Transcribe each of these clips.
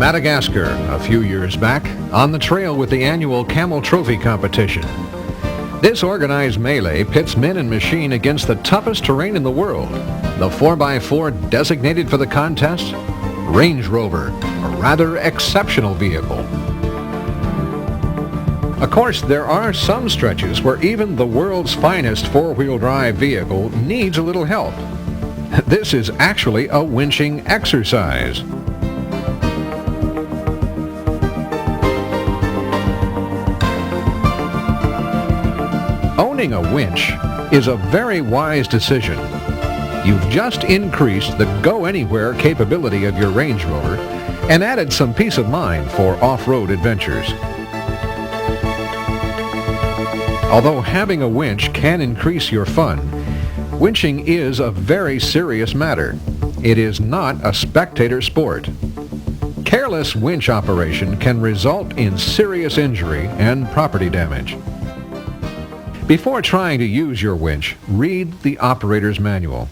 Madagascar a few years back on the trail with the annual Camel Trophy competition. This organized melee pits men and machine against the toughest terrain in the world. The 4x4 designated for the contest? Range Rover, a rather exceptional vehicle. Of course, there are some stretches where even the world's finest four-wheel drive vehicle needs a little help. This is actually a winching exercise. Owning a winch is a very wise decision. You've just increased the go-anywhere capability of your Range Rover and added some peace of mind for off-road adventures. Although having a winch can increase your fun, winching is a very serious matter. It is not a spectator sport. Careless winch operation can result in serious injury and property damage. Before trying to use your winch, read the operator's manual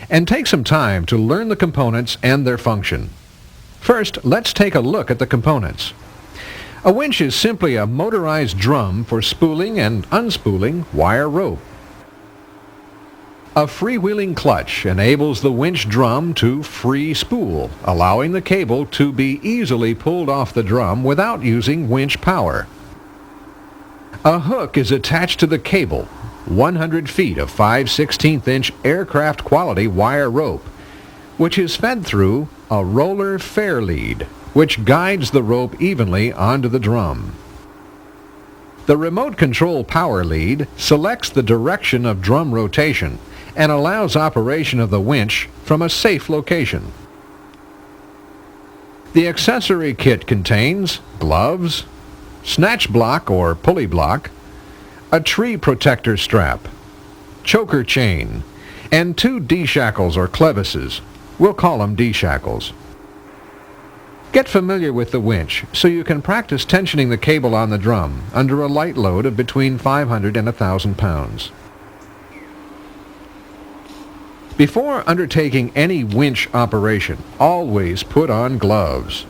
and take some time to learn the components and their function. First, let's take a look at the components. A winch is simply a motorized drum for spooling and unspooling wire rope. A freewheeling clutch enables the winch drum to free spool, allowing the cable to be easily pulled off the drum without using winch power. A hook is attached to the cable, 100 feet of 5/16-inch aircraft quality wire rope, which is fed through a roller fair lead, which guides the rope evenly onto the drum. The remote control power lead selects the direction of drum rotation and allows operation of the winch from a safe location. The accessory kit contains gloves, snatch block or pulley block, a tree protector strap, choker chain, and 2 D-shackles or clevises. We'll call them D-shackles. Get familiar with the winch so you can practice tensioning the cable on the drum under a light load of between 500 and 1,000 pounds. Before undertaking any winch operation, always put on gloves.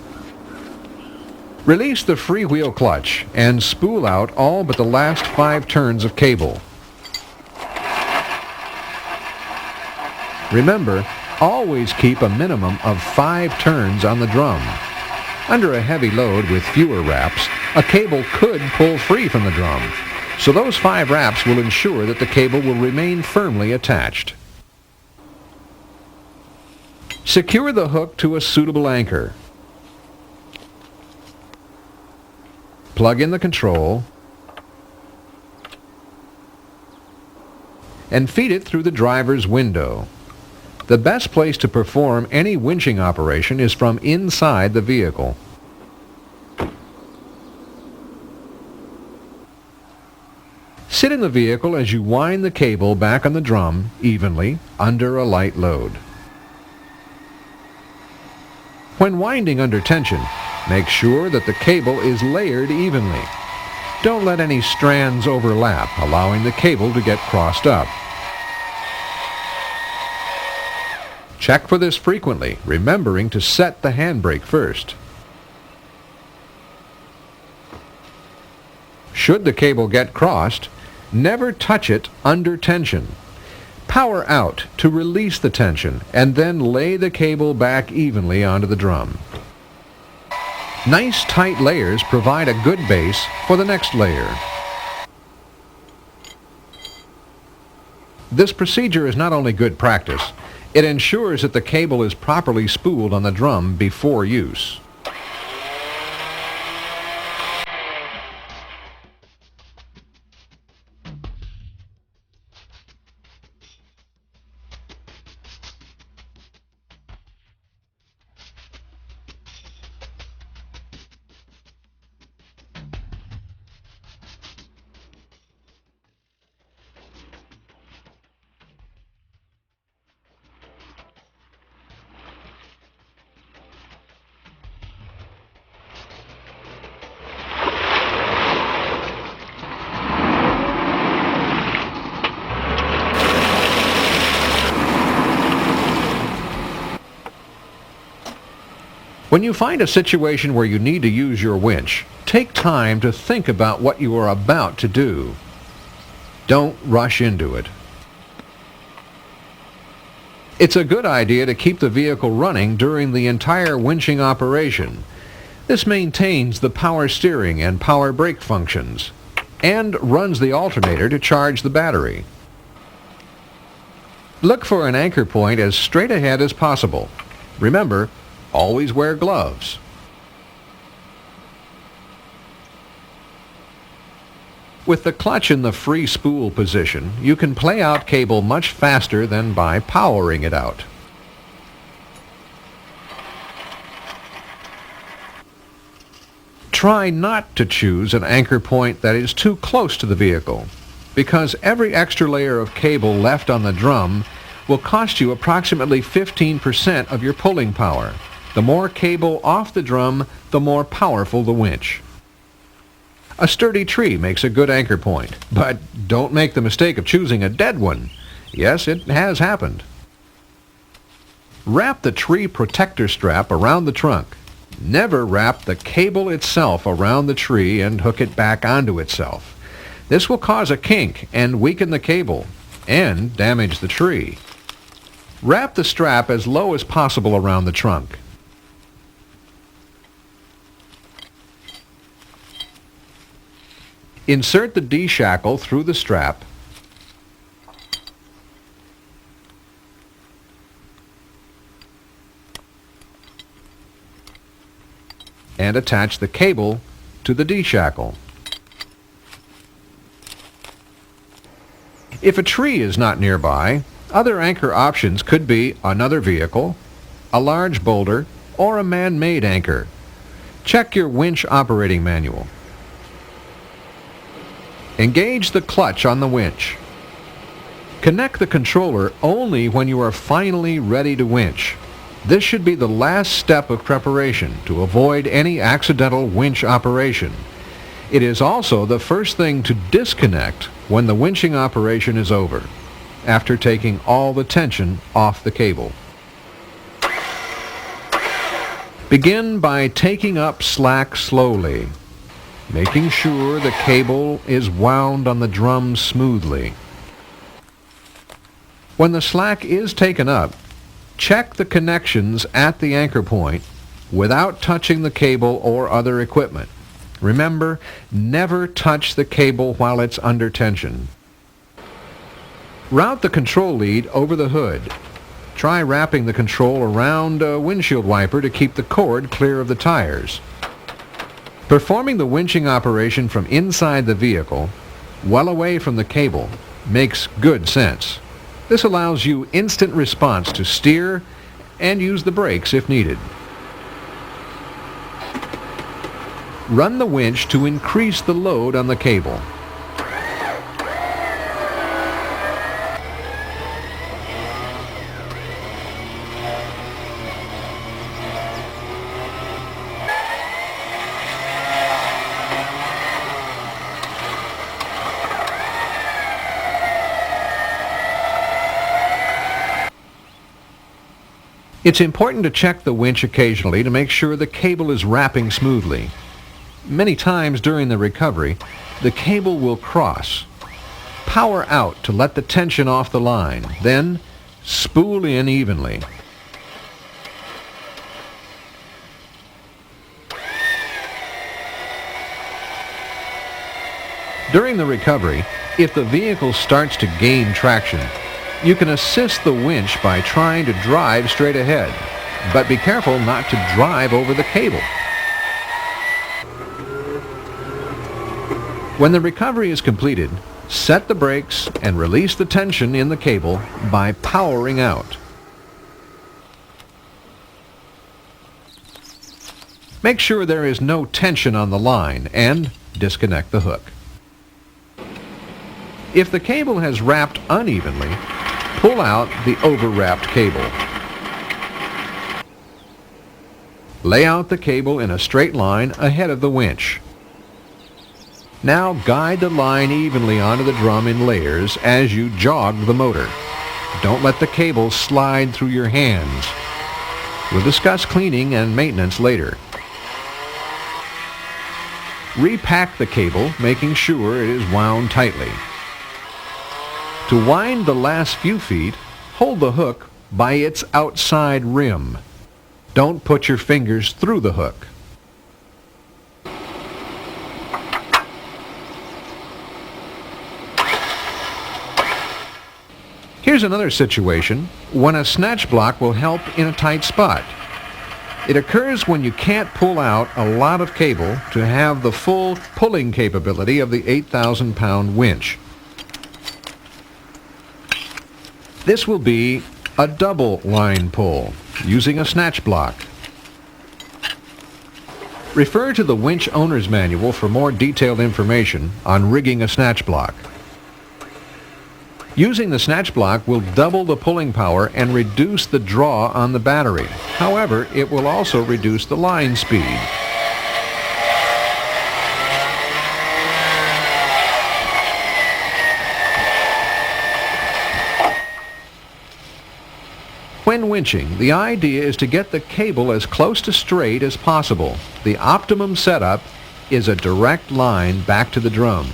Release the freewheel clutch and spool out all but the last 5 turns of cable. Remember, always keep a minimum of 5 turns on the drum. Under a heavy load with fewer wraps, a cable could pull free from the drum, so those 5 wraps will ensure that the cable will remain firmly attached. Secure the hook to a suitable anchor. Plug in the control and feed it through the driver's window. The best place to perform any winching operation is from inside the vehicle. Sit in the vehicle as you wind the cable back on the drum evenly under a light load. When winding under tension, make sure that the cable is layered evenly. Don't let any strands overlap, allowing the cable to get crossed up. Check for this frequently, remembering to set the handbrake first. Should the cable get crossed, never touch it under tension. Power out to release the tension and then lay the cable back evenly onto the drum. Nice tight layers provide a good base for the next layer. This procedure is not only good practice, it ensures that the cable is properly spooled on the drum before use. When you find a situation where you need to use your winch, take time to think about what you are about to do. Don't rush into it. It's a good idea to keep the vehicle running during the entire winching operation. This maintains the power steering and power brake functions, and runs the alternator to charge the battery. Look for an anchor point as straight ahead as possible. Remember, always wear gloves. With the clutch in the free spool position, you can play out cable much faster than by powering it out. Try not to choose an anchor point that is too close to the vehicle, because every extra layer of cable left on the drum will cost you approximately 15% of your pulling power. The more cable off the drum, the more powerful the winch. A sturdy tree makes a good anchor point, but don't make the mistake of choosing a dead one. Yes, it has happened. Wrap the tree protector strap around the trunk. Never wrap the cable itself around the tree and hook it back onto itself. This will cause a kink and weaken the cable and damage the tree. Wrap the strap as low as possible around the trunk. Insert the D-shackle through the strap and attach the cable to the D-shackle. If a tree is not nearby, other anchor options could be another vehicle, a large boulder, or a man-made anchor. Check your winch operating manual. Engage the clutch on the winch. Connect the controller only when you are finally ready to winch. This should be the last step of preparation to avoid any accidental winch operation. It is also the first thing to disconnect when the winching operation is over, after taking all the tension off the cable. Begin by taking up slack slowly, making sure the cable is wound on the drum smoothly. When the slack is taken up, check the connections at the anchor point without touching the cable or other equipment. Remember, never touch the cable while it's under tension. Route the control lead over the hood. Try wrapping the control around a windshield wiper to keep the cord clear of the tires. Performing the winching operation from inside the vehicle, well away from the cable, makes good sense. This allows you instant response to steer and use the brakes if needed. Run the winch to increase the load on the cable. It's important to check the winch occasionally to make sure the cable is wrapping smoothly. Many times during the recovery, the cable will cross. Power out to let the tension off the line, then spool in evenly. During the recovery, if the vehicle starts to gain traction, you can assist the winch by trying to drive straight ahead, but be careful not to drive over the cable. When the recovery is completed, set the brakes and release the tension in the cable by powering out. Make sure there is no tension on the line and disconnect the hook. If the cable has wrapped unevenly, pull out the over-wrapped cable. Lay out the cable in a straight line ahead of the winch. Now guide the line evenly onto the drum in layers as you jog the motor. Don't let the cable slide through your hands. We'll discuss cleaning and maintenance later. Repack the cable, making sure it is wound tightly. To wind the last few feet, hold the hook by its outside rim. Don't put your fingers through the hook. Here's another situation when a snatch block will help in a tight spot. It occurs when you can't pull out a lot of cable to have the full pulling capability of the 8,000-pound winch. This will be a double line pull using a snatch block. Refer to the winch owner's manual for more detailed information on rigging a snatch block. Using the snatch block will double the pulling power and reduce the draw on the battery. However, it will also reduce the line speed. When winching, the idea is to get the cable as close to straight as possible. The optimum setup is a direct line back to the drum.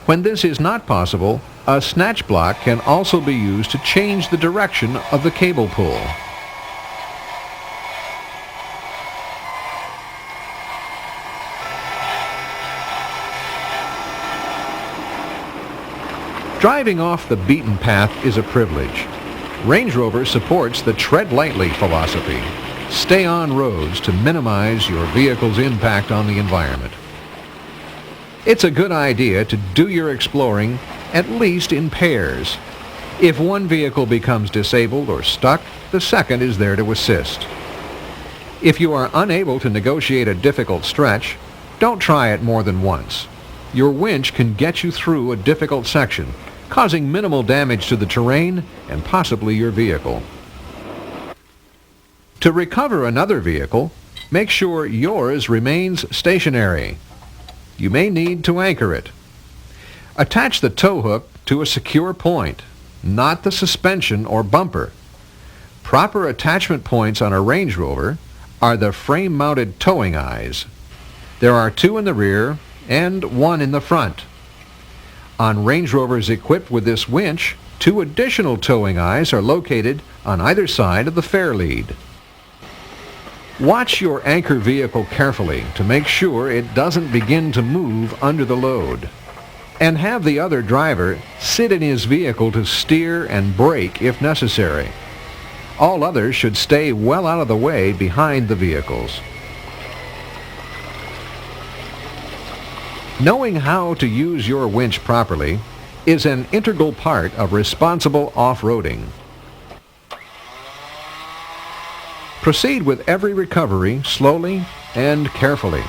When this is not possible, a snatch block can also be used to change the direction of the cable pull. Driving off the beaten path is a privilege. Range Rover supports the tread lightly philosophy. Stay on roads to minimize your vehicle's impact on the environment. It's a good idea to do your exploring at least in pairs. If one vehicle becomes disabled or stuck, the second is there to assist. If you are unable to negotiate a difficult stretch, don't try it more than once. Your winch can get you through a difficult section, causing minimal damage to the terrain and possibly your vehicle. To recover another vehicle, make sure yours remains stationary. You may need to anchor it. Attach the tow hook to a secure point, not the suspension or bumper. Proper attachment points on a Range Rover are the frame-mounted towing eyes. There are 2 in the rear and 1 in the front. On Range Rovers equipped with this winch, 2 additional towing eyes are located on either side of the fairlead. Watch your anchor vehicle carefully to make sure it doesn't begin to move under the load. And have the other driver sit in his vehicle to steer and brake if necessary. All others should stay well out of the way behind the vehicles. Knowing how to use your winch properly is an integral part of responsible off-roading. Proceed with every recovery slowly and carefully.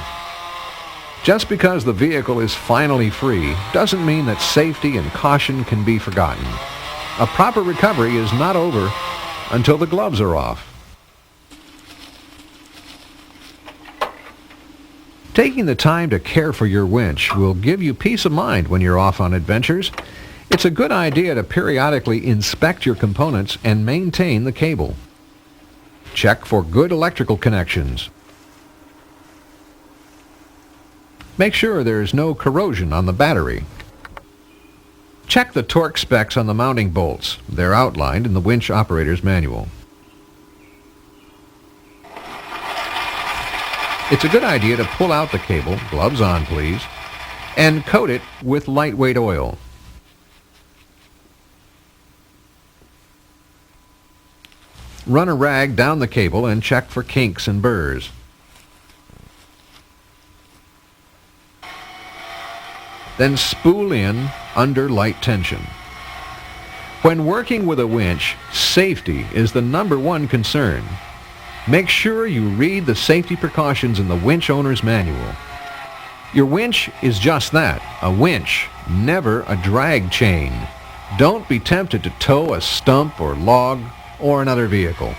Just because the vehicle is finally free doesn't mean that safety and caution can be forgotten. A proper recovery is not over until the gloves are off. Taking the time to care for your winch will give you peace of mind when you're off on adventures. It's a good idea to periodically inspect your components and maintain the cable. Check for good electrical connections. Make sure there's no corrosion on the battery. Check the torque specs on the mounting bolts. They're outlined in the winch operator's manual. It's a good idea to pull out the cable, gloves on please, and coat it with lightweight oil. Run a rag down the cable and check for kinks and burrs. Then spool in under light tension. When working with a winch, safety is the #1 concern. Make sure you read the safety precautions in the winch owner's manual. Your winch is just that, a winch, never a drag chain. Don't be tempted to tow a stump or log or another vehicle.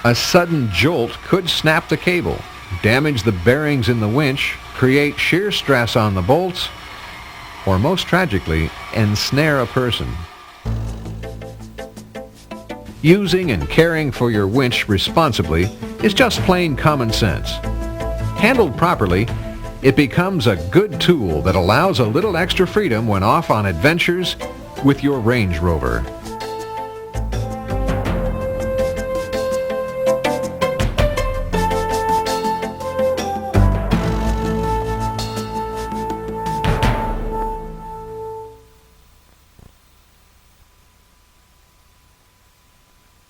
A sudden jolt could snap the cable, damage the bearings in the winch, create shear stress on the bolts, or most tragically, ensnare a person. Using and caring for your winch responsibly is just plain common sense. Handled properly, it becomes a good tool that allows a little extra freedom when off on adventures with your Range Rover.